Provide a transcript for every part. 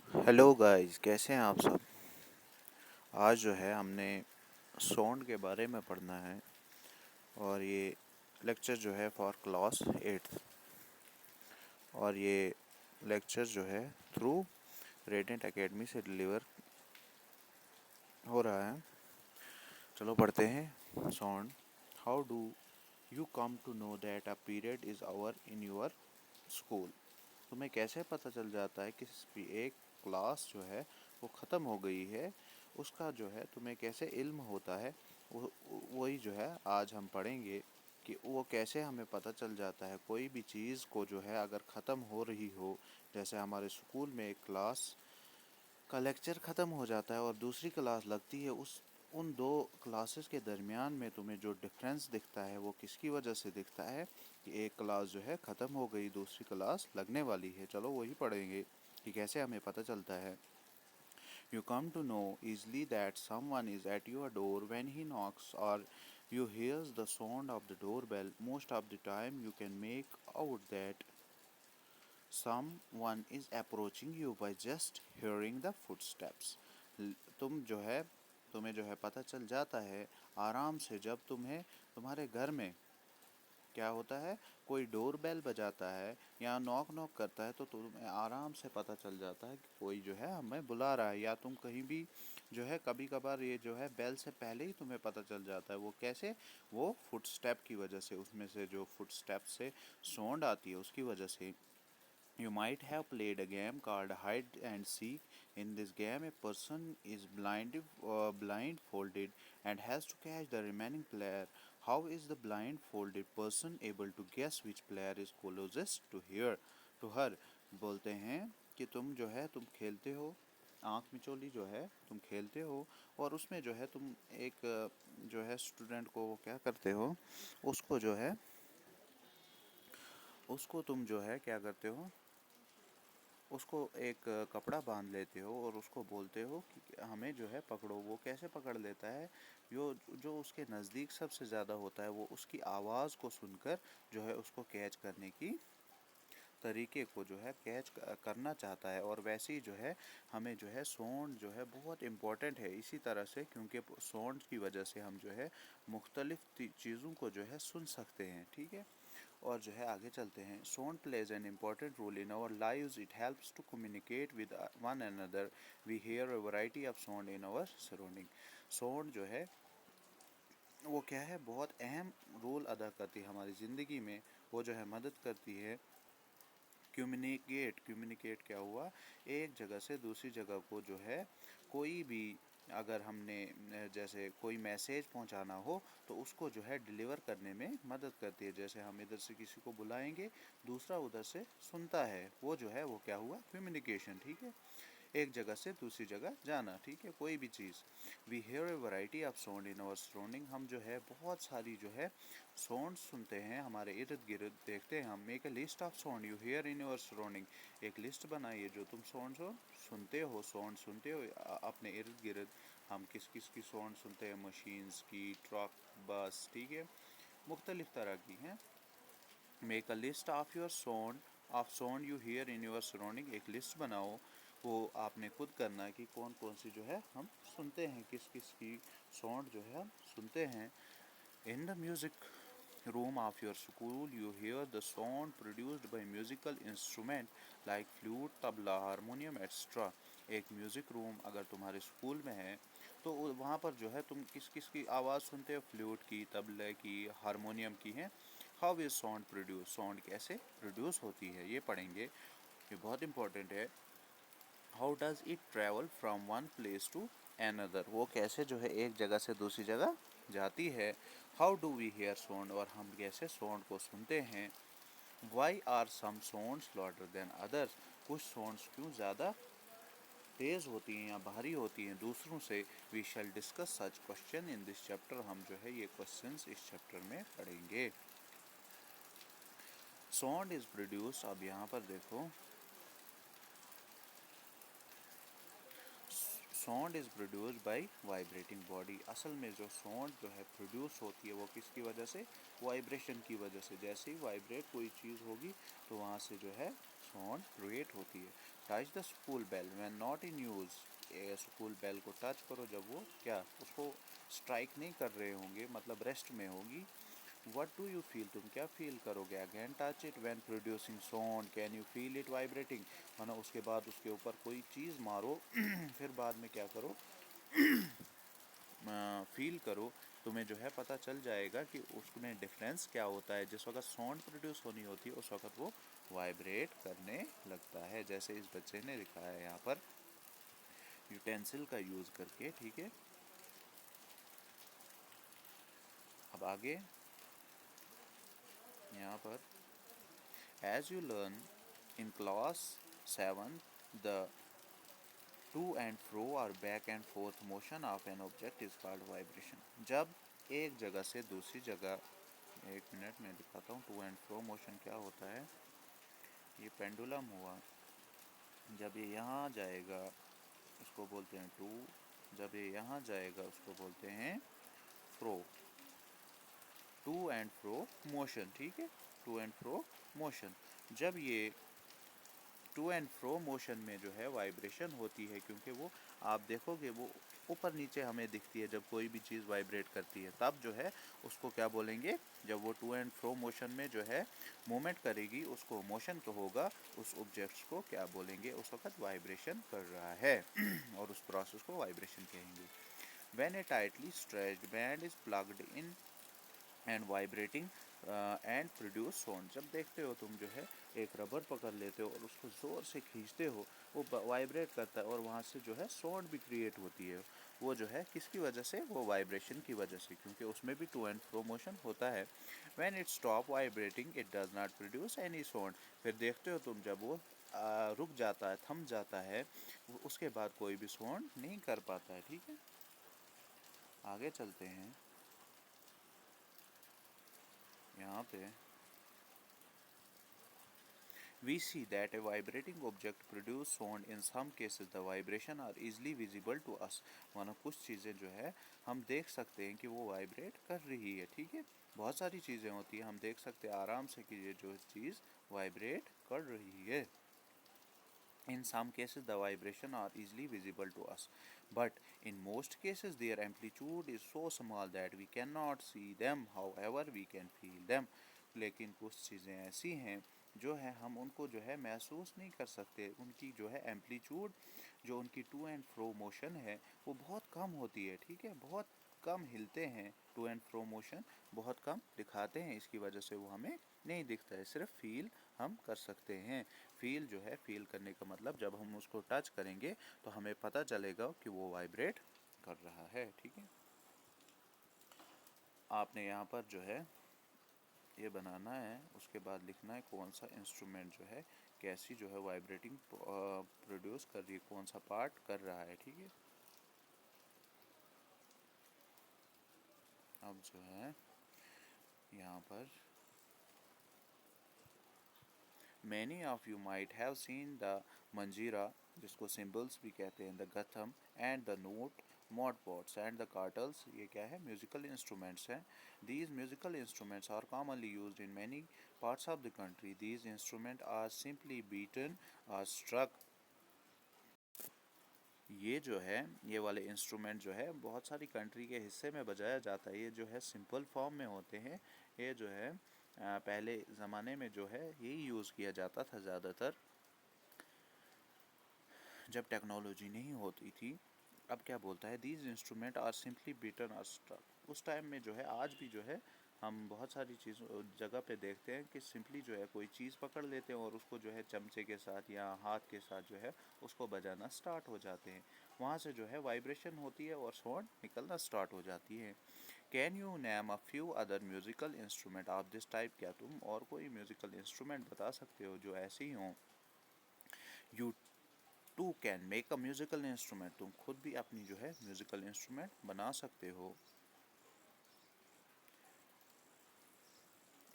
Hello guys, कैसे हैं आप सब। आज जो है हमने साउंड के बारे में पढ़ना है और ये लेक्चर जो है फॉर क्लास 8th। और ये लेक्चर जो है थ्रू रेडिएंट एकेडमी से डिलीवर हो रहा है। चलो पढ़ते हैं sound. How do you come to know that a period is over in your school. तुम्हें कैसे पता चल जाता है कि एक क्लास जो है वो ख़त्म हो गई है, उसका जो है तुम्हें कैसे इल्म होता है। वही जो है आज हम पढ़ेंगे कि वो कैसे हमें पता चल जाता है कोई भी चीज़ को जो है अगर ख़त्म हो रही हो। जैसे हमारे स्कूल में एक क्लास का लेक्चर ख़त्म हो जाता है और दूसरी क्लास लगती है, उस उन दो क्लासेस के दरमियान में तुम्हें जो डिफरेंस दिखता है वो किसकी वजह से दिखता है कि एक क्लास जो है ख़त्म हो गई, दूसरी क्लास लगने वाली है। चलो वही पढ़ेंगे कि कैसे हमें पता चलता है। You come to know easily that someone is at your door when he knocks, or you hears the sound of the doorbell. Most of the time you can make out that someone is approaching you by just hearing the footsteps. तुम जो है तुम्हें जो है पता चल जाता है आराम से जब तुम्हें तुम्हारे घर में क्या होता है, कोई डोर बेल बजाता है या नॉक नॉक करता है तो तुम्हें आराम से पता चल जाता है कि कोई जो है हमें बुला रहा है। या तुम कहीं भी जो है कभी कभार ये जो है बेल से पहले ही तुम्हें पता चल जाता है। वो कैसे? वो फुट स्टेप की वजह से, उसमें से जो फुट स्टेप से साउंड आती है उसकी वजह से। You might have played a game called hide and seek. In this game, a person is blindfolded and has to catch the remaining player. How is the blindfolded person able to guess which player is closest to her? बोलते हैं कि तुम खेलते हो, आँख मिचौली जो है तुम खेलते हो और उसमें जो है तुम एक जो है स्टूडेंट को क्या करते हो, उसको जो है उसको तुम जो है क्या करते हो, उसको एक कपड़ा बांध लेते हो और उसको बोलते हो कि हमें जो है पकड़ो। वो कैसे पकड़ लेता है? जो जो उसके नज़दीक सबसे ज़्यादा होता है वो उसकी आवाज़ को सुनकर जो है उसको कैच करने की तरीके को जो है कैच करना चाहता है। और वैसे ही जो है हमें जो है साउंड जो है बहुत इम्पोर्टेंट है इसी तरह से, क्योंकि साउंड की वजह से हम जो है मुख्तलिफ चीज़ों को जो है सुन सकते हैं। ठीक है, और जो है आगे चलते हैं। Sound plays an important role in our lives. It helps to communicate with one another. We hear a variety of sound in our surrounding. Sound जो है वो क्या है, बहुत अहम रोल अदा करती है हमारी ज़िंदगी में। वो जो है मदद करती है कम्युनिकेट क्या हुआ, एक जगह से दूसरी जगह को जो है कोई भी अगर हमने जैसे कोई मैसेज पहुंचाना हो तो उसको जो है डिलीवर करने में मदद करती है। जैसे हम इधर से किसी को बुलाएंगे, दूसरा उधर से सुनता है, वो जो है वो क्या हुआ, कम्युनिकेशन। ठीक है, एक जगह से दूसरी जगह जाना। ठीक है, कोई भी चीज़। We hear a variety of sound in our surrounding. हम जो है बहुत सारी जो है साउंड सुनते हैं हमारे इर्द गिर्द, देखते हैं हम। Make a list of sound you here in your surrounding. एक लिस्ट बनाइए जो तुम साउंड सुनते हो अपने इर्द गिर्द। हम किस किस की साउंड सुनते हैं? मशीन्स की, ट्रक, बस। ठीक है, मुख्तलिफ तरह की हैं। Make a list of your sound you here in your surrounding. एक लिस्ट बनाओ, वो आपने खुद करना है कि कौन कौन सी जो है हम सुनते हैं, किस किस की साउंड जो है हम सुनते हैं। In the music room of your school you hear the sound produced by musical instrument like flute, tabla, harmonium extra. एक म्यूज़िक रूम अगर तुम्हारे स्कूल में है तो वहाँ पर जो है तुम किस किस की आवाज़ सुनते हो? फ्लूट की, तबले की, हारमोनियम की है। How is sound produce, sound कैसे प्रोड्यूस होती है ये पढ़ेंगे, ये बहुत इंपॉर्टेंट है। How does it travel from one place to another, वो कैसे जो है एक जगह से दूसरी जगह जाती है। How do we hear sound, और हम कैसे साउंड को सुनते हैं। Why are some sounds louder than others, कुछ साउंड्स क्यों ज़्यादा तेज़ होती हैं या भारी होती हैं दूसरों से। We shall discuss such question in this chapter, हम जो है ये क्वेश्चंस इस चैप्टर में पढ़ेंगे। साउंड इज प्रोड्यूस, अब यहाँ पर देखो, sound is produce by vibrating body. असल में जो साउंड जो है प्रोड्यूस होती है वो किसकी वजह से? वाइब्रेशन की वजह से। जैसे ही वाइब्रेट कोई चीज़ होगी तो वहाँ से जो है साउंड क्रिएट होती है। Touch the school bell when not in use, school bell को टच करो जब वो क्या उसको स्ट्राइक नहीं कर रहे होंगे, मतलब रेस्ट में होगी। वट डू यू फील, तुम क्या फील करोगे। Again touch it when producing sound, can you feel it vibrating, माना उसके बाद उसके ऊपर कोई चीज़ मारो फिर बाद में क्या करो फील करो, तुम्हें जो है पता चल जाएगा कि उसमें डिफरेंस क्या होता है। जिस वक्त साउंड प्रोड्यूस होनी होती है उस वक्त वो वाइब्रेट करने लगता है, जैसे इस बच्चे ने दिखाया है यहाँ पर यूटेंसिल का यूज़ करके। ठीक है, अब आगे यहाँ पर as you learn in class 7 the to and fro or back and forth motion of an object is called vibration. जब एक जगह से दूसरी जगह, एक मिनट में दिखाता हूँ टू एंड फ्रो मोशन क्या होता है। ये पेंडुलम हुआ, जब ये यहाँ जाएगा उसको बोलते हैं टू, जब ये यहाँ जाएगा उसको बोलते हैं फ्रो। टू एंड फ्रो मोशन, ठीक है, टू एंड फ्रो मोशन। जब ये टू एंड फ्रो मोशन में जो है वाइब्रेशन होती है, क्योंकि वो आप देखोगे वो ऊपर नीचे हमें दिखती है, जब कोई भी चीज़ वाइब्रेट करती है तब जो है उसको क्या बोलेंगे, जब वो टू एंड फ्रो मोशन में जो है मूवमेंट करेगी उसको मोशन को होगा, उस ऑब्जेक्ट्स को क्या बोलेंगे, उस वक्त वाइब्रेशन कर रहा है और उस प्रोसेस को वाइब्रेशन कहेंगे। When a tightly stretched band is plucked in and vibrating and produce sound, जब देखते हो तुम जो है एक रबर पकड़ लेते हो और उसको ज़ोर से खींचते हो, वो वाइब्रेट करता है और वहाँ से जो है साउंड भी क्रिएट होती है। वो जो है किसकी वजह से, वो वाइब्रेशन की वजह से, क्योंकि उसमें भी टू एंड फ्रो मोशन होता है। When it stop vibrating it does not produce any sound, फिर देखते हो तुम जब वो रुक जाता है, थम जाता है, उसके बाद कोई भी साउंड नहीं कर पाता है। ठीक है, आगे चलते हैं। यहाँ पे we see that a vibrating object produce sound. In some cases the vibration are easily visible to us, मानो कुछ चीज़ें जो है हम देख सकते हैं कि वो वाइब्रेट कर रही है। ठीक है, बहुत सारी चीज़ें होती हैं हम देख सकते हैं आराम से कि ये जो चीज़ वाइब्रेट कर रही है। In some cases the vibration are easily visible to us, but in most cases their amplitude is so small that we cannot see them, however we can feel them. लेकिन कुछ चीज़ें ऐसी हैं जो है हम उनको जो है महसूस नहीं कर सकते, उनकी जो है एम्पलीट्यूड, जो उनकी टू एंड फ्रो मोशन है वो बहुत कम होती है। ठीक है, बहुत कम हिलते हैं, टू एंड फ्रो मोशन बहुत कम दिखाते हैं, इसकी वजह से वो हमें नहीं दिखता है, सिर्फ फील हम कर सकते हैं। फील जो है, फील करने का मतलब जब हम उसको टच करेंगे तो हमें पता चलेगा कि वो वाइब्रेट कर रहा है। ठीक है, आपने यहाँ पर जो है ये बनाना है, उसके बाद लिखना है कौन सा इंस्ट्रूमेंट जो है कैसी जो है वाइब्रेटिंग प्रोड्यूस कर रही है, कौन सा पार्ट कर रहा है। ठीक है, अब जो है यहाँ पर many of you might have seen the manjira, जिसको सिम्बल्स भी कहते हैं, the ghatam and the note mud pots and the kartals, ये क्या है, म्यूजिकल इंस्ट्रूमेंट्स हैं। These musical instruments are commonly used in many parts of the country. These instrument are simply beaten or struck. ये जो है, ये वाले इंस्ट्रूमेंट जो है बहुत सारी कंट्री के हिस्से में बजाया जाता है। ये जो है सिंपल फॉर्म में होते हैं। ये जो है पहले ज़माने में जो है यही यूज़ किया जाता था ज़्यादातर, जब टेक्नोलॉजी नहीं होती थी। अब क्या बोलता है, these instrument are simply beaten or struck. उस टाइम में जो है, आज भी जो है हम बहुत सारी चीज़ जगह पे देखते हैं कि सिंपली जो है कोई चीज़ पकड़ लेते हैं और उसको जो है चमचे के साथ या हाथ के साथ जो है उसको बजाना स्टार्ट हो जाते हैं। वहाँ से जो है वाइब्रेशन होती है और साउंड निकलना स्टार्ट हो जाती है। Can you name a few other musical instrument of this type, क्या तुम और कोई म्यूज़िकल इंस्ट्रूमेंट बता सकते हो जो ऐसे ही हों। You too can make a musical instrument, तुम खुद भी अपनी जो है म्यूज़िकल इंस्ट्रूमेंट बना सकते हो।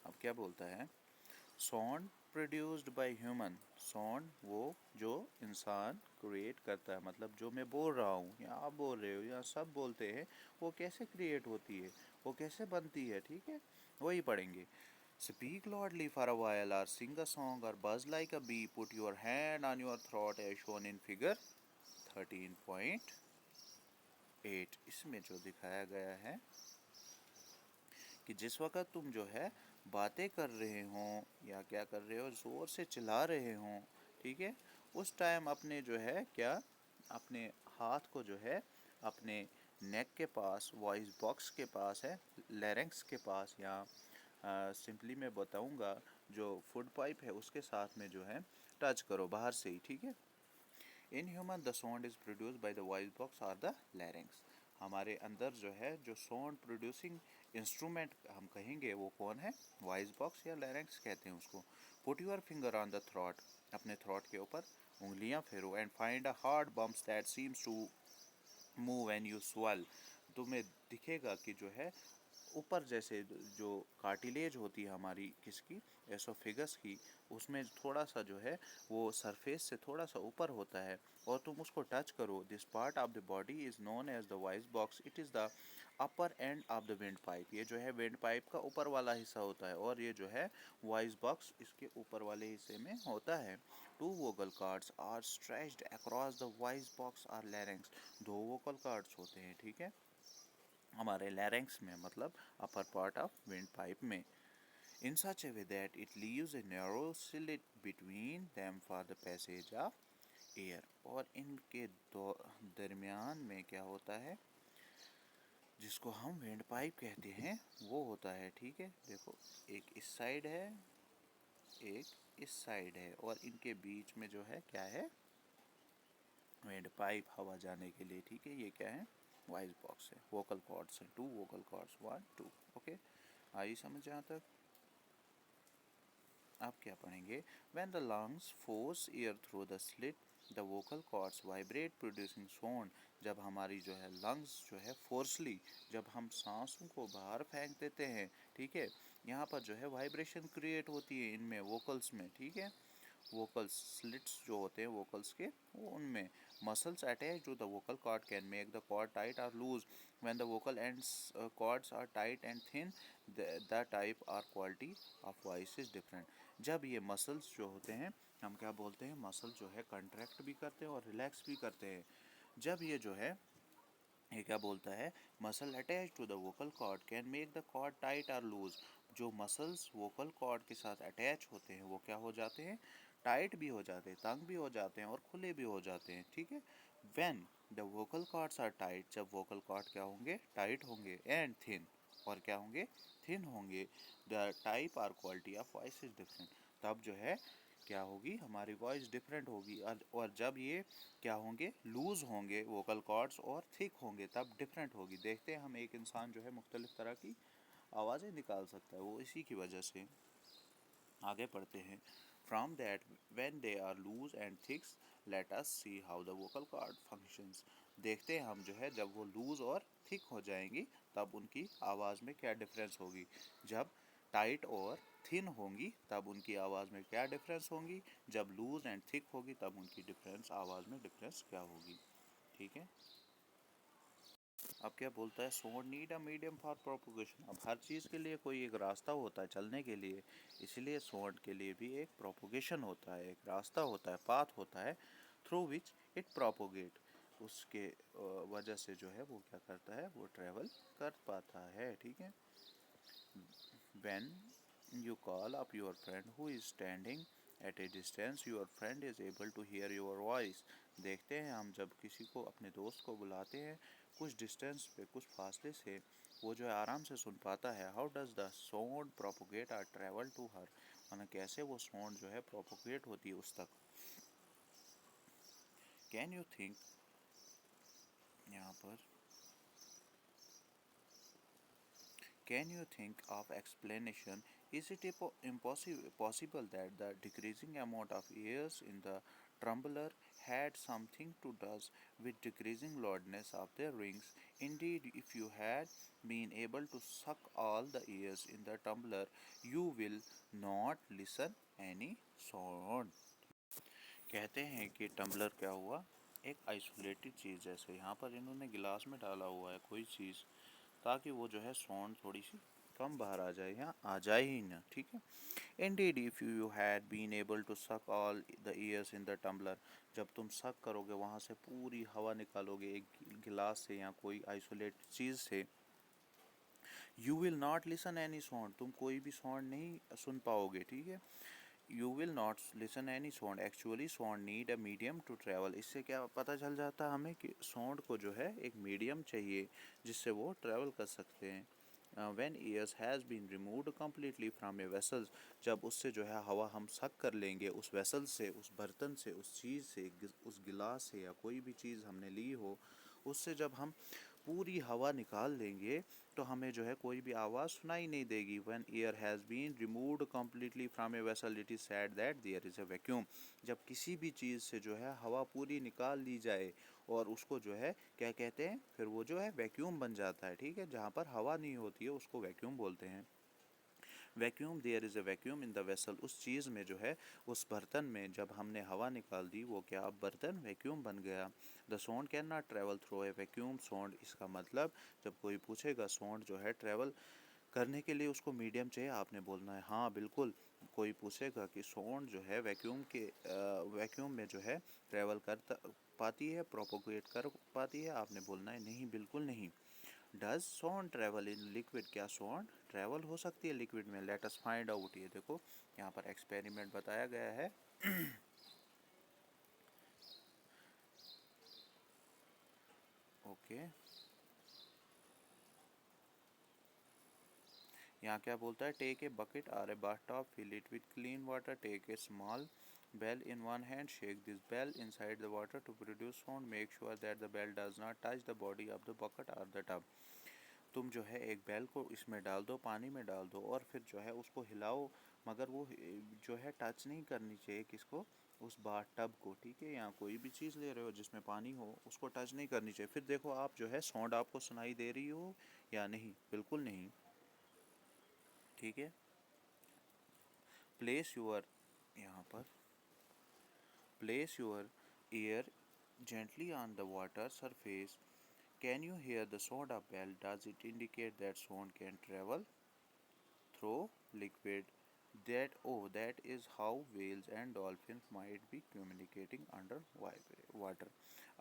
अब क्या बोलता है, sound produced by human, sound वो जो इंसान क्रिएट करता है, मतलब जो मैं बोल रहा हूँ या आप बोल रहे हो या सब बोलते हैं, वो कैसे क्रिएट होती है, वो कैसे बनती है। ठीक है, वही पढ़ेंगे। Speak loudly for a while or sing a song or buzz like a bee. Put your hand on your throat as shown in figure 13.8. इसमें जो दिखाया गया है कि जिस वक़्त तुम जो है बातें कर रहे हो या क्या कर रहे हो, ज़ोर से चिल्ला रहे हो, ठीक है, उस टाइम अपने जो है क्या, अपने हाथ को जो है अपने नेक के पास, वॉइस बॉक्स के पास है, लैरिंक्स के पास, या सिंपली मैं बताऊंगा जो फूड पाइप है उसके साथ में जो है टच करो बाहर से ही, ठीक है। In human the sound is produce by the voice box और द लैरिंक्स। हमारे अंदर जो है जो साउंड प्रोड्यूसिंग इंस्ट्रूमेंट हम कहेंगे वो कौन है, वॉइस बॉक्स या लैरिंक्स कहते हैं उसको। Put your finger on the throat, अपने थ्रॉट के ऊपर उंगलियां फेरो, and find a hard bumps that seems to move when you swallow. तुम्हें दिखेगा कि जो है ऊपर जैसे जो कार्टिलेज होती है हमारी किसकी, एसोफेगस की, उसमें थोड़ा सा जो है वो सरफेस से थोड़ा सा ऊपर होता है और तुम उसको टच करो। This part of the body is known as the voice box. It is the upper end of the windpipe. ये जो है विंड पाइप का ऊपर वाला हिस्सा होता है और ये जो है वॉइस बॉक्स इसके ऊपर वाले हिस्से में होता है। Two vocal cords are stretched across the voice box or larynx. दो वोकल कार्ड्स होते हैं, ठीक है, हमारे लैरिंक्स में, मतलब upper part of windpipe में। In such a way that it leaves a narrow slit between them for the passage of air. और इनके दरमियान में क्या होता है, जिसको हम विंड पाइप कहते हैं वो होता है, ठीक है। देखो एक इस साइड है, एक इस साइड है, और इनके बीच में जो है क्या है, विंड पाइप, हवा जाने के लिए, ठीक है। ये क्या है, वॉइस बॉक्स है। वोकल कॉर्ड्स हैं, टू वोकल कॉर्ड्स, 1 2, ओके। आई समझ यहाँ तक। आप क्या पढ़ेंगे, when the lungs force air through the slit the vocal chords vibrate producing sound. जब हमारी जो है लंग्स जो है फोर्सली, जब हम सांसों को बाहर फेंक देते हैं, ठीक है, यहाँ पर जो है वाइब्रेशन क्रिएट होती है इनमें, वोकल्स में, ठीक है। वोकल्स स्लिट्स जो होते हैं वोकल्स के, वो उनमें muscles attach to the vocal cord can make the cord tight और loose. When the vocal ends cords are tight and thin, the type or quality of voice is different. जब ये muscles जो होते हैं, हम क्या बोलते हैं, मसल जो है कंट्रैक्ट भी करते हैं और रिलैक्स भी करते हैं। जब ये जो है, ये क्या बोलता है, muscle attach to the vocal cord can make the cord tight और लूज। जो मसल्स वोकल कॉर्ड के साथ अटैच होते हैं वो क्या हो जाते हैं, टाइट भी हो जाते हैं, तंग भी हो जाते हैं और खुले भी हो जाते हैं, ठीक है। When the vocal cords are tight, जब वोकल कॉर्ड क्या होंगे, टाइट होंगे, एंड थिन, और क्या होंगे, थिन होंगे, the type or quality of voice is different. तब जो है क्या होगी, हमारी वॉइस डिफरेंट होगी। और जब ये क्या होंगे, लूज़ होंगे वोकल कॉर्ड्स और थिक होंगे, तब डिफरेंट होगी। देखते हैं हम, एक इंसान जो है मुख्तलिफ तरह की आवाज़ें निकाल सकता है, वो इसी की वजह से। आगे पढ़ते हैं। From that when they are loose and thick, let us see how the vocal cord functions. देखते हैं हम जो है जब वो लूज और थिक हो जाएंगी तब उनकी आवाज़ में क्या डिफरेंस होगी। जब टाइट और थिन होंगी तब उनकी आवाज़ में क्या डिफरेंस होंगी, जब लूज एंड थिक होगी तब उनकी डिफरेंस, आवाज़ में डिफरेंस क्या होगी, ठीक है। अब क्या बोलता है, सोड need a medium for propagation. अब हर चीज़ के लिए कोई एक रास्ता होता है चलने के लिए, इसलिए सोड के लिए भी एक प्रोपोगेशन होता है, एक रास्ता होता है, पाथ होता है, थ्रू विच इट प्रोपोगेट। उसके वजह से जो है वो क्या करता है, वो ट्रेवल कर पाता है, ठीक है। When you call up your friend who is standing at a distance, your friend is able to hear your voice. देखते हैं हम जब किसी को, अपने दोस्त को बुलाते हैं कुछ डिस्टेंस पे, कुछ फासले से, वो जो है आराम से सुन पाता है। How does the sound propagate और ट्रेवल टू हर, माना कैसे वो साउंड जो है प्रोपोगेट होती है उस तक। कैन यू थिंक, यहाँ पर can you think of explanation? Is it possible that the decreasing amount of airs in the tumbler had something to do with decreasing loudness of the rings? Indeed, if you had been able to suck all the airs in the tumbler, you will not listen any sound. कहते हैं कि tumbler क्या हुआ, एक isolated चीज़, जैसे यहाँ पर इन्होंने गिलास में डाला हुआ है कोई चीज़, ताकि वो जो है साउंड थोड़ी सी कम बाहर आ जाए या आ जाए ही ना, ठीक है। Indeed, if you had been able to suck all the airs in the tumbler, जब तुम सक करोगे वहाँ से पूरी हवा निकालोगे एक गिलास से या कोई आइसोलेट चीज़ से, you will not listen any sound, तुम कोई भी साउंड नहीं सुन पाओगे, ठीक है। You will not listen any sound. Actually, sound need a medium to travel. इससे क्या पता चल जाता है हमें कि साउंड को जो है एक मीडियम चाहिए जिससे वो ट्रैवल कर सकते हैं। When ears has been removed completely from a vessel, जब उससे जो है हवा हम सक कर लेंगे उस वेसल से, उस बर्तन से, उस चीज़ से, उस गिलास से या कोई भी चीज़ हमने ली हो, उससे जब हम पूरी हवा निकाल देंगे तो हमें जो है कोई भी आवाज़ सुनाई नहीं देगी। When air has been removed completely from a vessel, it is said that there is a vacuum. जब किसी भी चीज़ से जो है हवा पूरी निकाल ली जाए और उसको जो है क्या कहते हैं, फिर वो जो है वैक्यूम बन जाता है, ठीक है। जहाँ पर हवा नहीं होती है उसको वैक्यूम बोलते हैं। Vacuum, there is a vacuum in the vessel, उस चीज़ में जो है उस बर्तन में जब हमने हवा निकाल दी वो क्या, अब बर्तन वैक्यूम बन गया। The sound can not travel through a vacuum sound, इसका मतलब जब कोई पूछेगा साउंड जो है ट्रेवल करने के लिए उसको मीडियम चाहिए, आपने बोलना है हाँ बिल्कुल। कोई पूछेगा कि साउंड जो है वैक्यूम में जो है ट्रेवल कर पाती है, प्रोपोगेट कर पाती है, आपने बोलना है नहीं बिल्कुल नहीं। Does sound travel in liquid, क्या साउंड ट्रैवल हो सकती है लिक्विड में? Let us find out. ये देखो यहाँ पर एक्सपेरिमेंट बताया गया है। ओके यहाँ क्या बोलता है, take a bucket or a bathtub, fill it with clean water, take a small bell in one hand, shake this bell inside the water to produce sound, make sure that the bell does not touch the body of the bucket or the tub. तुम जो है एक बैल को इसमें डाल दो, पानी में डाल दो और फिर जो है उसको हिलाओ, मगर वो जो है टच नहीं करनी चाहिए किसको, उस बाथ टब को, ठीक है। यहाँ कोई भी चीज़ ले रहे हो जिसमें पानी हो उसको टच नहीं करनी चाहिए। फिर देखो आप जो है साउंड आपको सुनाई दे रही हो या नहीं, बिल्कुल नहीं, ठीक है। प्लेस यूर, यहाँ पर place your ear gently on the water surface. Can you hear the sound of bell? Does it indicate that sound can travel through liquid? That is how whales and dolphins might be communicating under water.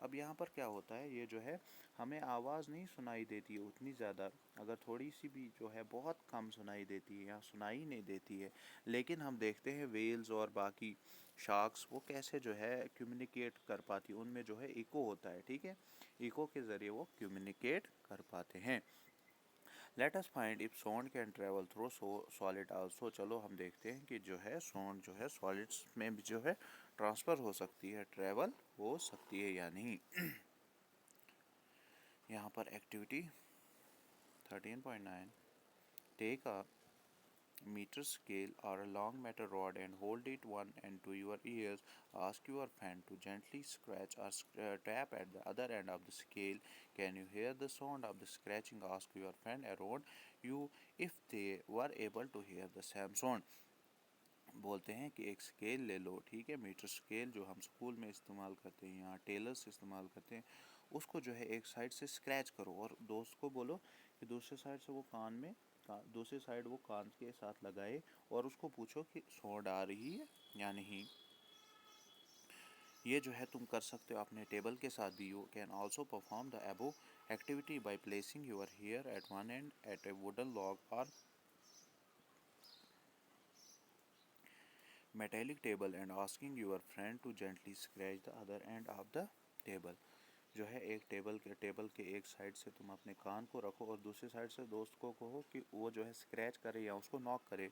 अब यहाँ पर क्या होता है, ये जो है हमें आवाज़ नहीं सुनाई देती है उतनी ज़्यादा, अगर थोड़ी सी भी जो है बहुत कम सुनाई देती है या सुनाई नहीं देती है, लेकिन हम देखते हैं वेल्स और बाकी शार्क्स वो कैसे जो है कम्युनिकेट कर पाती है, उनमें जो है इको होता है, ठीक है। इको के ज़रिए वो कम्युनिकेट कर पाते हैं। Let us find if sound can travel through solid also, चलो हम देखते हैं कि जो है साउंड जो है सॉलिड्स में भी जो है ट्रांसफ़र हो सकती है, ट्रेवल हो सकती है या नहीं। यहाँ पर activity 13.9, take a meter scale or a long metal rod and hold it one end to your ears. Ask your friend to gently scratch or tap at the other end of the scale. Can you hear the sound of the scratching? Ask your friend around you if they were able to hear the same sound. बोलते हैं कि एक scale ले लो, ठीक है, metre scale जो हम school में इस्तेमाल करते हैं, यहाँ टेलर्स इस्तेमाल करते हैं, उसको जो है एक साइड से स्क्रैच करो और दोस्त को बोलो कि दूसरे साइड से वो कान में दूसरी साइड वो कान के साथ लगाए और उसको पूछो कि साउंड आ रही है या नहीं। ये जो है तुम कर सकते हो अपने टेबल के साथ भी। You can also perform the above activity by placing your ear at one end at a wooden log or metallic table and asking your friend to gently scratch the other end of the table. जो है एक table के एक side से तुम अपने कान को रखो और दूसरी साइड से दोस्त को कहो कि वो जो है स्क्रैच करे या उसको नॉक करे।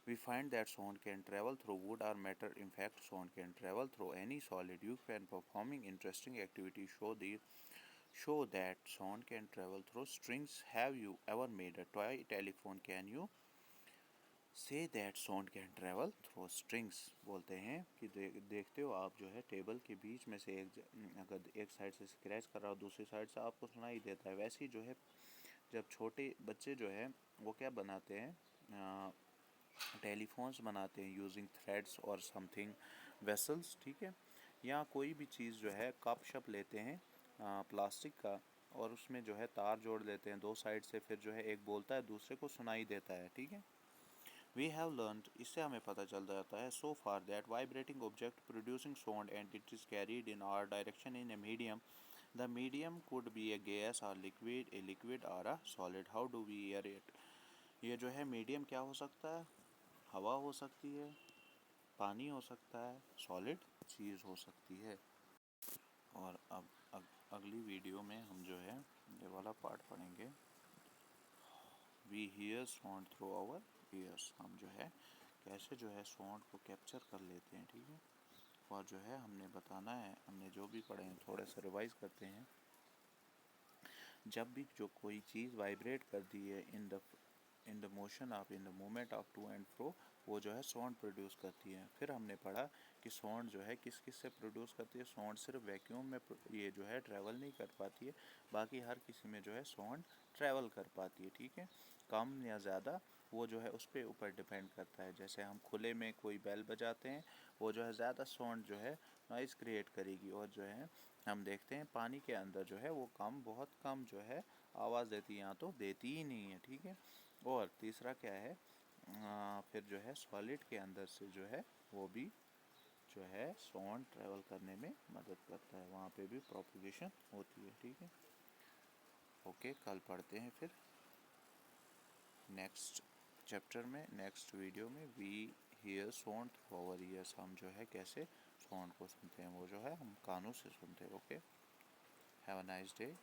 We find that sound can travel through wood or metal. In fact, sound can travel through any solid. You can performing interesting activity show that sound can travel through strings. Have you ever made a toy telephone? Can you say that sound can travel through strings, बोलते हैं कि देखते हो आप जो है table के बीच में से अगर एक साइड से स्क्रैच कर रहा हो दूसरी साइड से आपको सुनाई देता है। वैसे ही जो है जब छोटे बच्चे जो है वो क्या बनाते हैं, टेलीफोन्स बनाते हैं यूजिंग थ्रेड्स और समथिंग वेसल्स, ठीक है। या कोई भी चीज़ जो है कप शप लेते हैं प्लास्टिक का और उसमें जो है तार जोड़ देते हैं दो साइड से, फिर जो है एक बोलता है दूसरे को सुनाई देता है, ठीक है। वी हैव लर्नड, इससे हमें पता चल जाता है, so far that vibrating object producing sound and it is carried in our direction in a medium. The medium could be a gas or liquid, a liquid or a solid. How do we hear it. ये जो है medium क्या हो सकता है, हवा हो सकती है, पानी हो सकता है, सॉलिड चीज़ हो सकती है। और अब अगली वीडियो में हम जो है ये वाला पार्ट पढ़ेंगे, we hear sound through our ears. हम जो है कैसे जो है साउंड को कैप्चर कर लेते हैं, ठीक है। और जो है हमने बताना है, हमने जो भी पढ़े हैं थोड़ा सा रिवाइज करते हैं। जब भी जो कोई चीज़ वाइब्रेट करती है in the motion of, in the movement of to and fro, वो जो है साउंड प्रोड्यूस करती है। फिर हमने पढ़ा कि साउंड जो है किस किस से प्रोड्यूस करती है। साउंड सिर्फ वैक्यूम में ये जो है ट्रैवल नहीं कर पाती है, बाकी हर किसी में जो है साउंड ट्रैवल कर पाती है, ठीक है। कम या ज़्यादा वो जो है उस पर ऊपर डिपेंड करता है। जैसे हम खुले में कोई बेल बजाते हैं, वो जो है ज़्यादा साउंड जो है नॉइज़ क्रिएट करेगी, और जो है हम देखते हैं पानी के अंदर जो है वो कम, बहुत कम जो है आवाज़ देती है, या तो देती ही नहीं है, ठीक है। और तीसरा क्या है, फिर जो है सॉलिड के अंदर से जो है वो भी जो है साउंड ट्रैवल करने में मदद करता है, वहाँ पे भी प्रोपगेशन होती है, ठीक है। ओके, कल पढ़ते हैं फिर नेक्स्ट चैप्टर में, नेक्स्ट वीडियो में। We hear sound through our ears, हम जो है कैसे साउंड को सुनते हैं, वो जो है हम कानों से सुनते हैं। Okay, have a nice day.